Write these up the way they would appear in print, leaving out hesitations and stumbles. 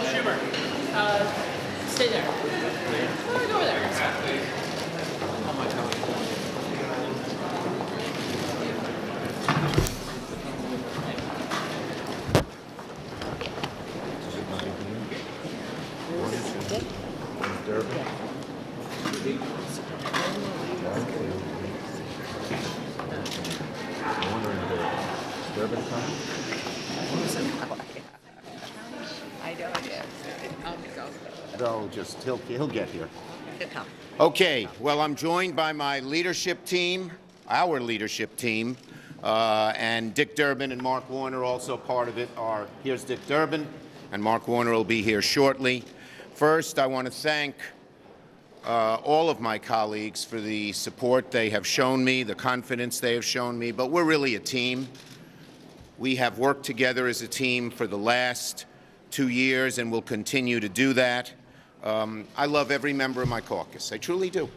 Schumer, stay there. Go over there. I know it is. No, just he'll get here. He'll come. Okay, well, I'm joined by my leadership team, our leadership team, and Dick Durbin and Mark Warner, also part of it, are, here's Dick Durbin, and Mark Warner will be here shortly. First, I want to thank all of my colleagues for the support they have shown me, the confidence they have shown me, but we're really a team. We have worked together as a team for the last 2 years and will continue to do that. I love every member of my caucus. I truly do.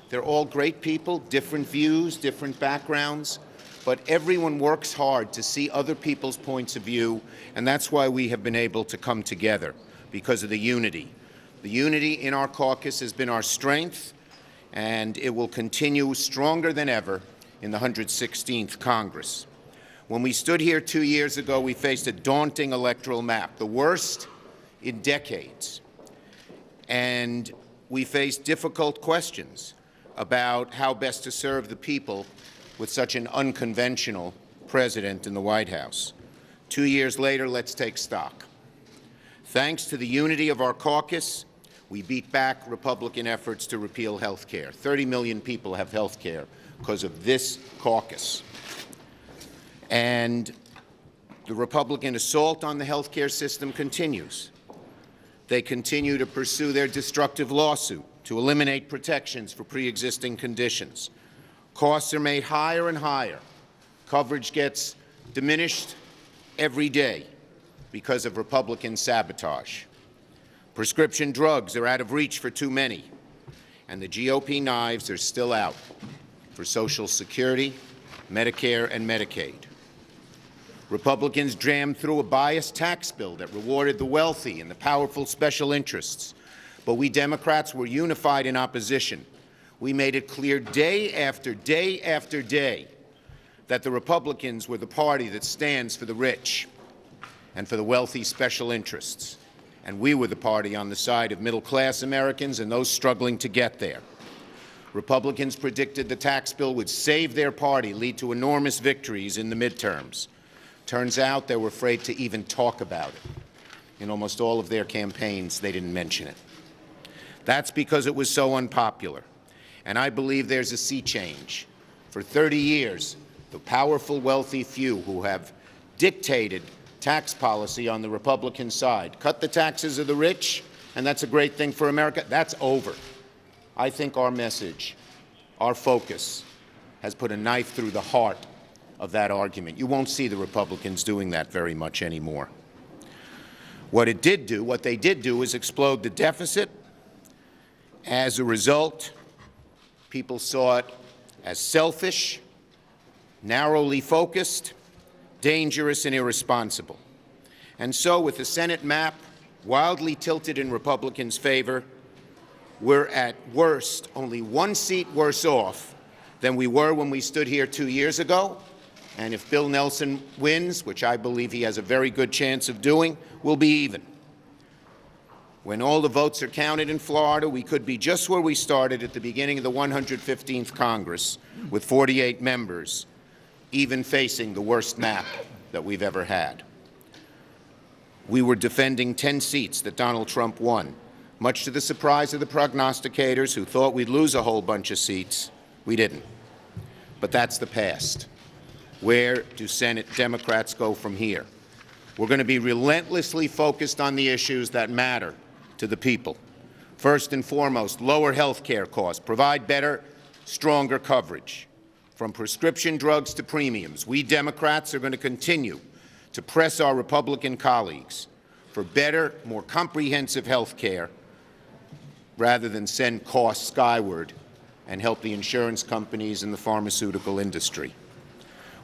They're all great people, different views, different backgrounds, but everyone works hard to see other people's points of view, and that's why we have been able to come together, because of the unity. The unity in our caucus has been our strength, and it will continue stronger than ever in the 116th Congress. When we stood here 2 years ago, we faced a daunting electoral map, the worst in decades. And we faced difficult questions about how best to serve the people with such an unconventional president in the White House. 2 years later, let's take stock. Thanks to the unity of our caucus, we beat back Republican efforts to repeal health care. 30 million people have health care because of this caucus. And the Republican assault on the health care system continues. They continue to pursue their destructive lawsuit to eliminate protections for pre-existing conditions. Costs are made higher and higher. Coverage gets diminished every day because of Republican sabotage. Prescription drugs are out of reach for too many, and the GOP knives are still out for Social Security, Medicare, and Medicaid. Republicans jammed through a biased tax bill that rewarded the wealthy and the powerful special interests. But we Democrats were unified in opposition. We made it clear day after day after day that the Republicans were the party that stands for the rich and for the wealthy special interests. And we were the party on the side of middle-class Americans and those struggling to get there. Republicans predicted the tax bill would save their party, lead to enormous victories in the midterms. Turns out they were afraid to even talk about it. In almost all of their campaigns, they didn't mention it. That's because it was so unpopular. And I believe there's a sea change. For 30 years, the powerful, wealthy few who have dictated tax policy on the Republican side, cut the taxes of the rich, and that's a great thing for America, that's over. I think our message, our focus, has put a knife through the heart of that argument. You won't see the Republicans doing that very much anymore. What they did do is explode the deficit. As a result, people saw it as selfish, narrowly focused, dangerous, and irresponsible. And so, with the Senate map wildly tilted in Republicans' favor, we're at worst only one seat worse off than we were when we stood here 2 years ago. And if Bill Nelson wins, which I believe he has a very good chance of doing, we'll be even. When all the votes are counted in Florida, we could be just where we started at the beginning of the 115th Congress, with 48 members, even facing the worst map that we've ever had. We were defending 10 seats that Donald Trump won. Much to the surprise of the prognosticators who thought we'd lose a whole bunch of seats, we didn't. But that's the past. Where do Senate Democrats go from here? We're going to be relentlessly focused on the issues that matter to the people. First and foremost, lower health care costs, provide better, stronger coverage. From prescription drugs to premiums, we Democrats are going to continue to press our Republican colleagues for better, more comprehensive health care rather than send costs skyward and help the insurance companies and the pharmaceutical industry.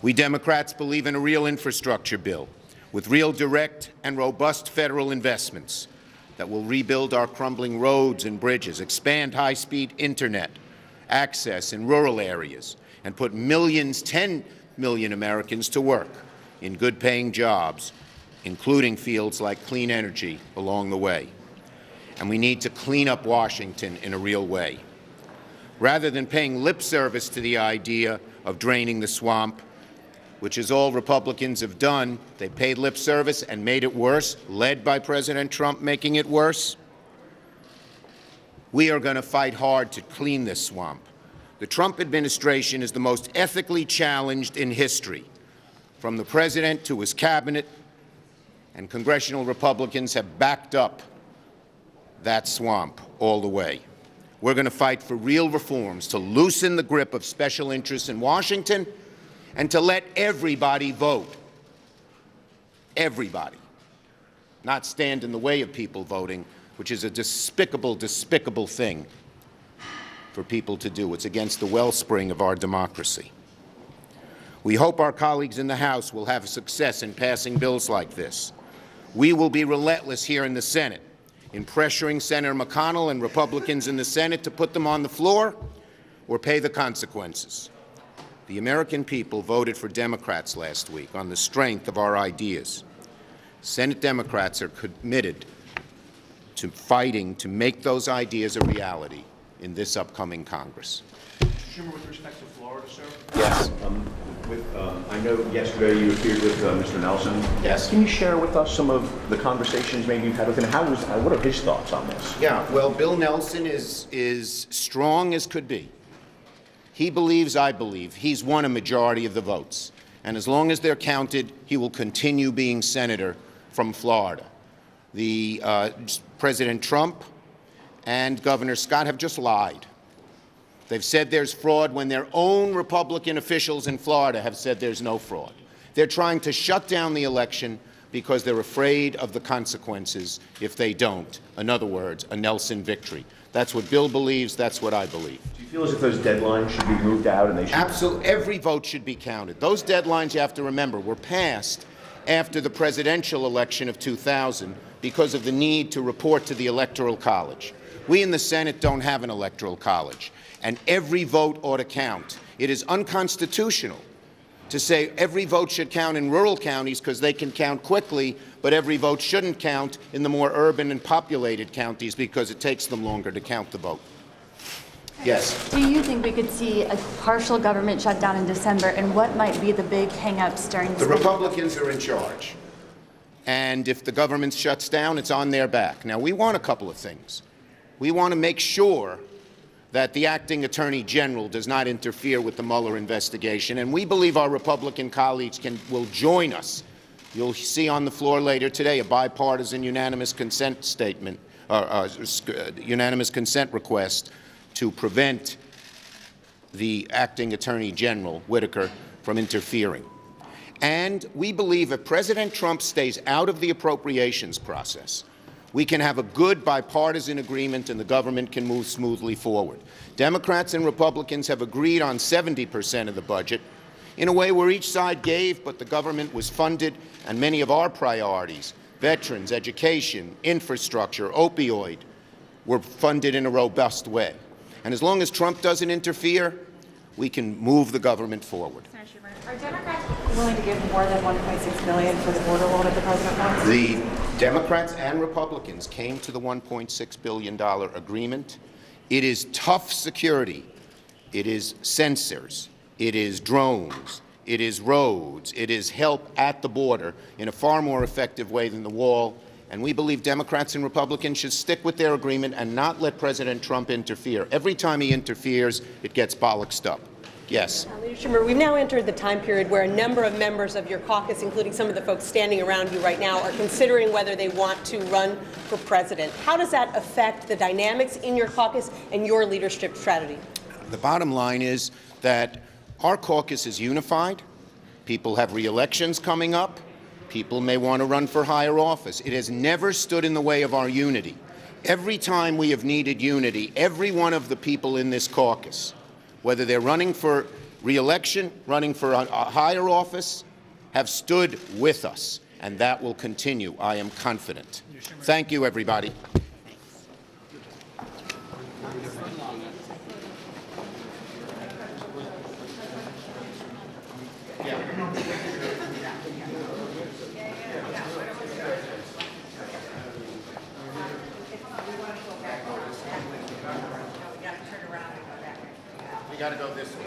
We Democrats believe in a real infrastructure bill with real direct and robust federal investments that will rebuild our crumbling roads and bridges, expand high-speed internet access in rural areas, and put millions, 10 million Americans to work in good-paying jobs, including fields like clean energy along the way. And we need to clean up Washington in a real way. Rather than paying lip service to the idea of draining the swamp, which is all Republicans have done, they paid lip service and made it worse, led by President Trump making it worse. We are going to fight hard to clean this swamp. The Trump administration is the most ethically challenged in history, from the president to his cabinet, and congressional Republicans have backed up that swamp all the way. We're going to fight for real reforms to loosen the grip of special interests in Washington and to let everybody vote. Everybody. Not stand in the way of people voting, which is a despicable, despicable thing for people to do. It's against the wellspring of our democracy. We hope our colleagues in the House will have success in passing bills like this. We will be relentless here in the Senate in pressuring Senator McConnell and Republicans in the Senate to put them on the floor or pay the consequences. The American people voted for Democrats last week on the strength of our ideas. Senate Democrats are committed to fighting to make those ideas a reality in this upcoming Congress. Mr. Schumer, with respect to Florida, sir? Yes. I know yesterday you appeared with Mr. Nelson. Yes. Can you share with us some of the conversations maybe you've had with him? What are his thoughts on this? Yeah, well, Bill Nelson is strong as could be. He believes, I believe, he's won a majority of the votes. And as long as they're counted, he will continue being senator from Florida. President Trump and Governor Scott have just lied. They've said there's fraud when their own Republican officials in Florida have said there's no fraud. They're trying to shut down the election because they're afraid of the consequences if they don't. In other words, a Nelson victory. That's what Bill believes. That's what I believe. Do you feel as if those deadlines should be moved out and they should? Absolutely. Every vote should be counted. Those deadlines, you have to remember, were passed after the presidential election of 2000 because of the need to report to the Electoral College. We in the Senate don't have an Electoral College, and every vote ought to count. It is unconstitutional to say every vote should count in rural counties because they can count quickly, but every vote shouldn't count in the more urban and populated counties because it takes them longer to count the vote. Yes. Do you think we could see a partial government shutdown in December, and what might be the big hang-ups during this? The Republicans are in charge, and if the government shuts down, it's on their back. Now, we want a couple of things. We want to make sure that the acting Attorney General does not interfere with the Mueller investigation, and we believe our Republican colleagues will join us. You'll see on the floor later today a bipartisan unanimous consent statement, unanimous consent request to prevent the acting Attorney General, Whitaker, from interfering. And we believe if President Trump stays out of the appropriations process, we can have a good bipartisan agreement and the government can move smoothly forward. Democrats and Republicans have agreed on 70% of the budget in a way where each side gave, but the government was funded, and many of our priorities, veterans, education, infrastructure, opioid, were funded in a robust way. And as long as Trump doesn't interfere, we can move the government forward. Senator Schumer, are Democrats willing to give more than $1.6 billion for the border wall that the president wants? The Democrats and Republicans came to the $1.6 billion agreement. It is tough security. It is sensors. It is drones. It is roads. It is help at the border in a far more effective way than the wall. And we believe Democrats and Republicans should stick with their agreement and not let President Trump interfere. Every time he interferes, it gets bollocksed up. Yes. Leader Schumer, we've now entered the time period where a number of members of your caucus, including some of the folks standing around you right now, are considering whether they want to run for president. How does that affect the dynamics in your caucus and your leadership strategy? The bottom line is that our caucus is unified. People have re-elections coming up. people may want to run for higher office. It has never stood in the way of our unity. Every time we have needed unity, every one of the people in this caucus, whether they're running for re-election, running for a higher office, have stood with us, and that will continue, I am confident. Thank you, everybody. We got to go this way.